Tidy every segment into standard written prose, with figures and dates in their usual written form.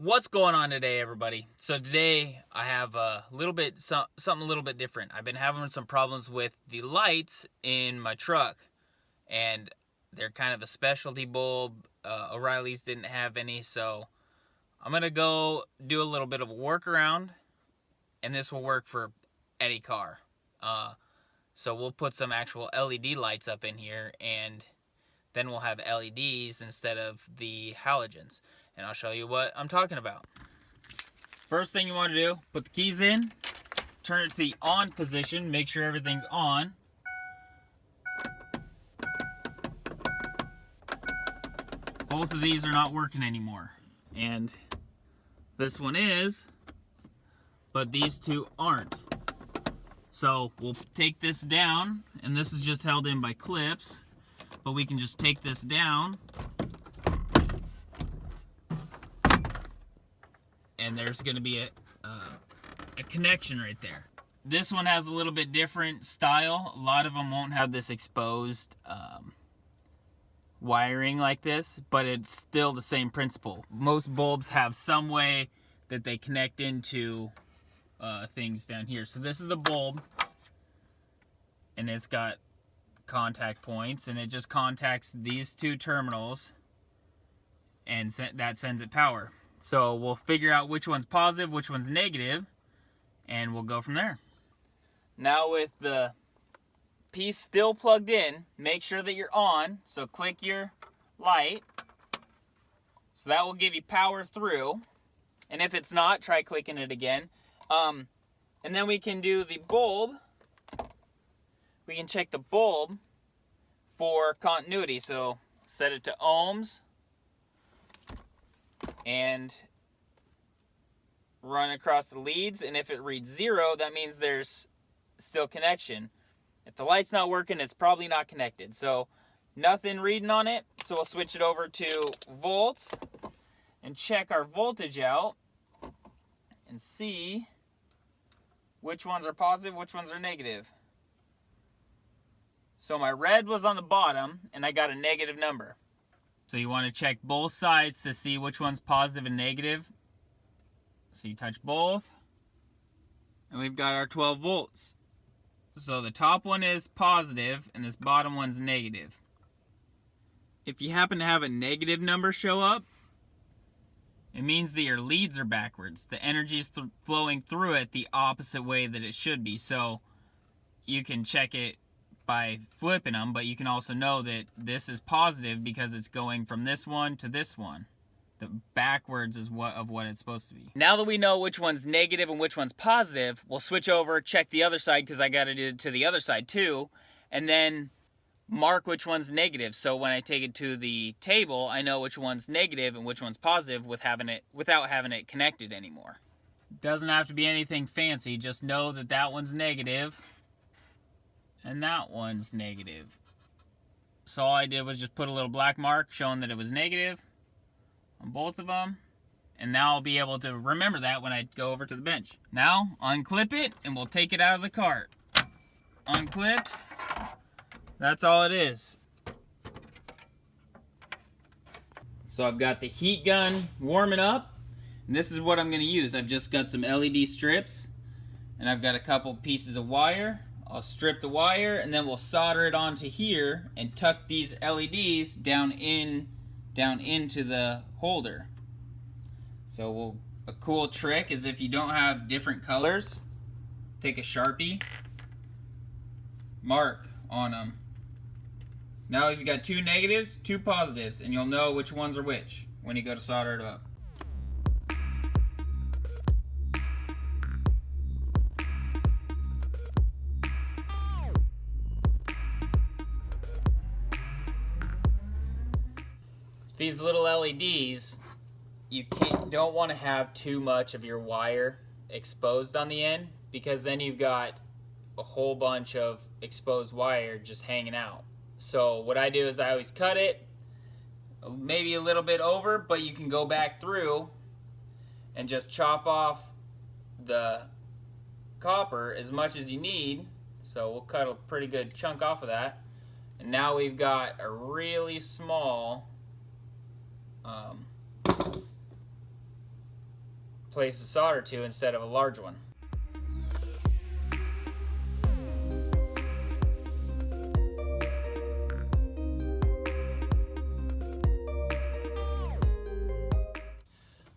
What's going on today, everybody? So today I have something a little bit different. I've been having some problems with the lights in my truck, and they're kind of a specialty bulb. O'Reilly's didn't have any, so I'm gonna go do a little bit of a workaround, and this will work for any car. So we'll put some actual LED lights up in here, and then we'll have LEDs instead of the halogens. And I'll show you what I'm talking about. First thing you want to do, put the keys in, turn it to the on position, make sure everything's on. Both of these are not working anymore. And this one is, but these two aren't. So we'll take this down, and this is just held in by clips, but we can just take this down, and there's going to be a connection right there. This one has a little bit different style. A lot of them won't have this exposed wiring like this, but it's still the same principle. Most bulbs have some way that they connect into things down here. So this is the bulb, and it's got contact points, and it just contacts these two terminals, and that sends it power. So we'll figure out which one's positive, which one's negative, and we'll go from there. Now with the piece still plugged in, make sure that you're on. So click your light. So that will give you power through. And if it's not, try clicking it again. And then we can do the bulb. We can check the bulb for continuity. So set it to ohms and run across the leads, and if it reads 0, that means there's still connection. If the light's not working, it's probably not connected. So nothing reading on it, so we'll switch it over to volts and check our voltage out and see which ones are positive, which ones are negative. So my red was on the bottom, and I got a negative number. So you want to check both sides to see which one's positive and negative. So you touch both, and we've got our 12 volts. So the top one is positive, and this bottom one's negative. If you happen to have a negative number show up, it means that your leads are backwards. The energy is flowing through it the opposite way that it should be. So you can check it by flipping them, but you can also know that this is positive because it's going from this one to this one. The backwards is what it's supposed to be. Now that we know which one's negative and which one's positive, we'll switch over, check the other side, because I got to do it to the other side too, and then mark which one's negative. So when I take it to the table, I know which one's negative and which one's positive without having it connected anymore. Doesn't have to be anything fancy, just know that that one's negative and that one's negative. So all I did was just put a little black mark showing that it was negative on both of them. And now I'll be able to remember that when I go over to the bench. Now, unclip it, and we'll take it out of the cart. Unclipped. That's all it is. So I've got the heat gun warming up. And this is what I'm going to use. I've just got some LED strips, and I've got a couple pieces of wire. I'll strip the wire, and then we'll solder it onto here and tuck these LEDs down into the holder. So a cool trick is, if you don't have different colors, take a Sharpie, mark on them. Now you've got two negatives, two positives, and you'll know which ones are which when you go to solder it up. These little LEDs, you don't want to have too much of your wire exposed on the end, because then you've got a whole bunch of exposed wire just hanging out. So what I do is I always cut it maybe a little bit over, but you can go back through and just chop off the copper as much as you need. So we'll cut a pretty good chunk off of that. And now we've got a really small place the solder to instead of a large one.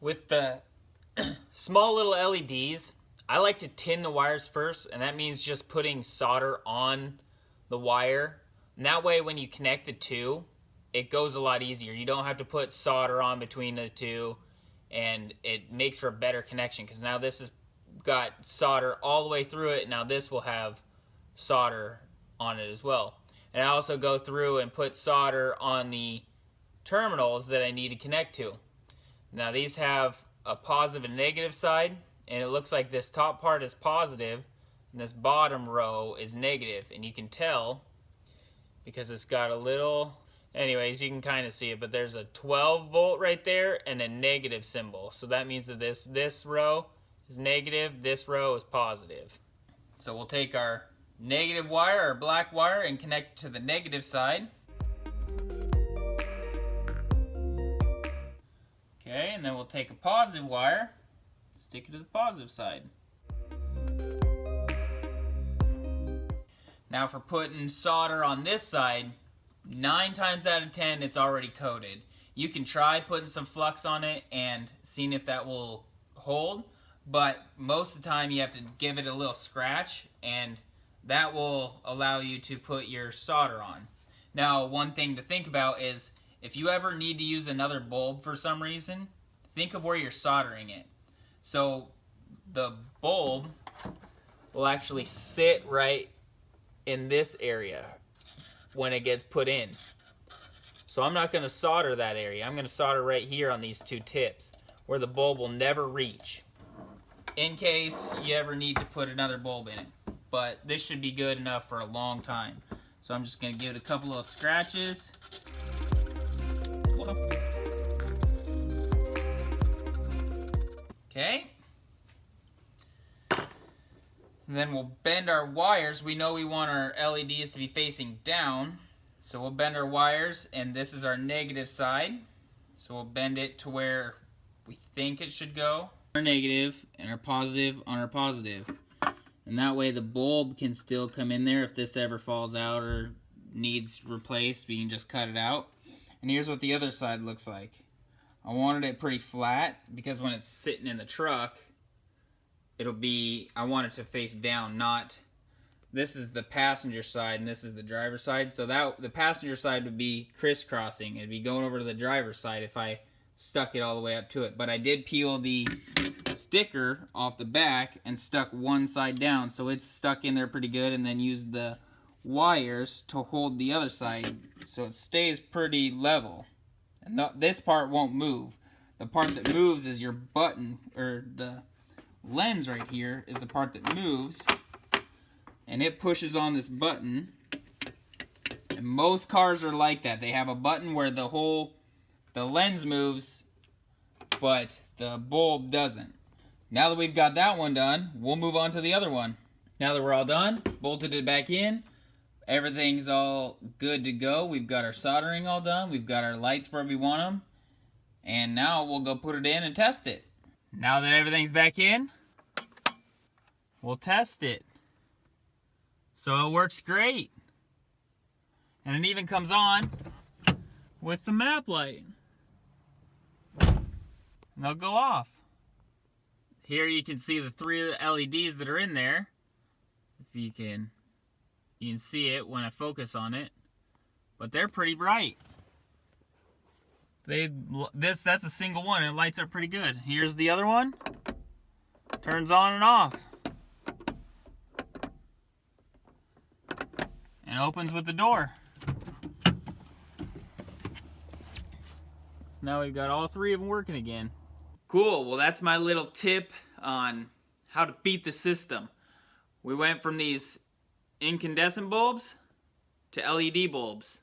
With the small little LEDs, I like to tin the wires first, and that means just putting solder on the wire. And that way when you connect the two, it goes a lot easier. You don't have to put solder on between the two, and it makes for a better connection, because now this has got solder all the way through it. Now this will have solder on it as well. And I also go through and put solder on the terminals that I need to connect to. Now these have a positive and negative side, and it looks like this top part is positive and this bottom row is negative, and you can tell because it's got a little, anyways, you can kind of see it, but there's a 12 volt right there and a negative symbol. So that means that this row is negative, this row is positive. So we'll take our negative wire, our black wire, and connect it to the negative side. Okay, and then we'll take a positive wire, stick it to the positive side. Now for putting solder on this side, 9 times out of 10 it's already coated. You can try putting some flux on it and seeing if that will hold, but most of the time you have to give it a little scratch, and that will allow you to put your solder on. Now one thing to think about is, if you ever need to use another bulb for some reason, think of where you're soldering it. So the bulb will actually sit right in this area when it gets put in. So I'm not going to solder that area. I'm going to solder right here on these two tips where the bulb will never reach, in case you ever need to put another bulb in it. But this should be good enough for a long time. So I'm just going to give it a couple of scratches. Okay. And then we'll bend our wires. We know we want our LEDs to be facing down. So we'll bend our wires, and this is our negative side. So we'll bend it to where we think it should go. Our negative and our positive on our positive. And that way the bulb can still come in there if this ever falls out or needs replaced. We can just cut it out. And here's what the other side looks like. I wanted it pretty flat because when it's sitting in the truck, it'll be, I want it to face down, not, this is the passenger side and this is the driver's side. So that the passenger side would be crisscrossing. It'd be going over to the driver's side if I stuck it all the way up to it. But I did peel the sticker off the back and stuck one side down, so it's stuck in there pretty good, and then used the wires to hold the other side so it stays pretty level. And this part won't move. The part that moves is your button, or the lens right here is the part that moves, and it pushes on this button. And most cars are like that. They have a button where the lens moves, but the bulb doesn't. Now that we've got that one done, we'll move on to the other one. Now that we're all done, bolted it back in, everything's all good to go. We've got our soldering all done. We've got our lights where we want them. And now we'll go put it in and test it. Now that everything's back in, we'll test it. So it works great. And it even comes on with the map light. And they'll go off. Here you can see the 3 LEDs that are in there. If you can see it when I focus on it. But they're pretty bright. That's a single one, and it lights up pretty good. Here's the other one. Turns on and off. And opens with the door. So now we've got all 3 of them working again. Cool, well that's my little tip on how to beat the system. We went from these incandescent bulbs to LED bulbs.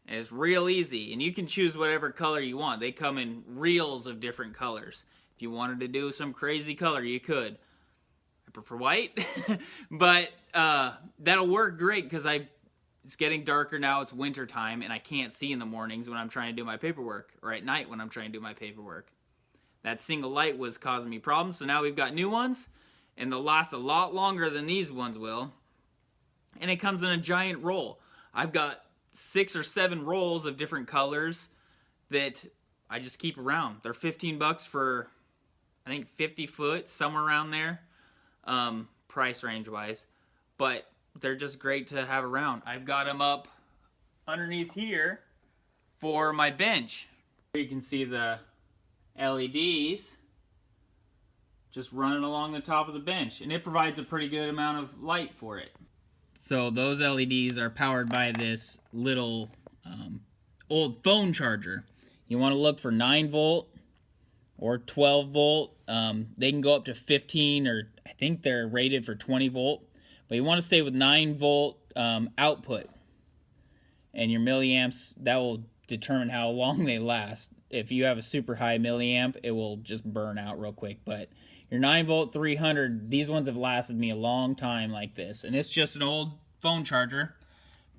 And it's real easy, and you can choose whatever color you want. They come in reels of different colors. If you wanted to do some crazy color, you could. I prefer white, but that'll work great because it's getting darker now, it's winter time, and I can't see in the mornings when I'm trying to do my paperwork, or at night when I'm trying to do my paperwork. That single light was causing me problems. So now we've got new ones, and they'll last a lot longer than these ones will. And it comes in a giant roll. I've got 6 or 7 rolls of different colors that I just keep around. They're 15 bucks for, I think, 50 foot, somewhere around there, price range wise. But they're just great to have around. I've got them up underneath here for my bench. You can see the LEDs just running along the top of the bench, and it provides a pretty good amount of light for it. So those LEDs are powered by this little old phone charger. You want to look for 9 volt or 12 volt. They can go up to 15, or I think they're rated for 20 volt. But you want to stay with 9 volt output. And your milliamps, that will determine how long they last. If you have a super high milliamp, it will just burn out real quick. But your 9 volt 300, these ones have lasted me a long time like this. And it's just an old phone charger.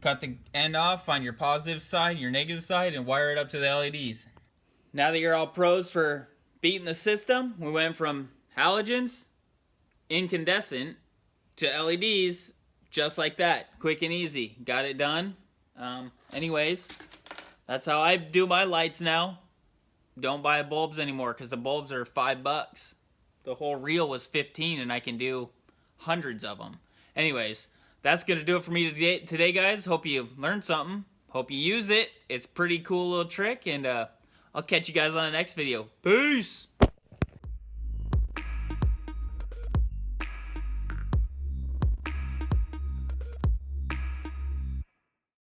Cut the end off on your positive side, your negative side, and wire it up to the LEDs. Now that you're all pros for beating the system, we went from halogens, incandescent, to LEDs, just like that. Quick and easy. Got it done. Anyways, that's how I do my lights now. Don't buy bulbs anymore because the bulbs are $5. The whole reel was 15, and I can do hundreds of them. Anyways, that's going to do it for me today, guys. Hope you learned something. Hope you use it. It's a pretty cool little trick, and I'll catch you guys on the next video. Peace!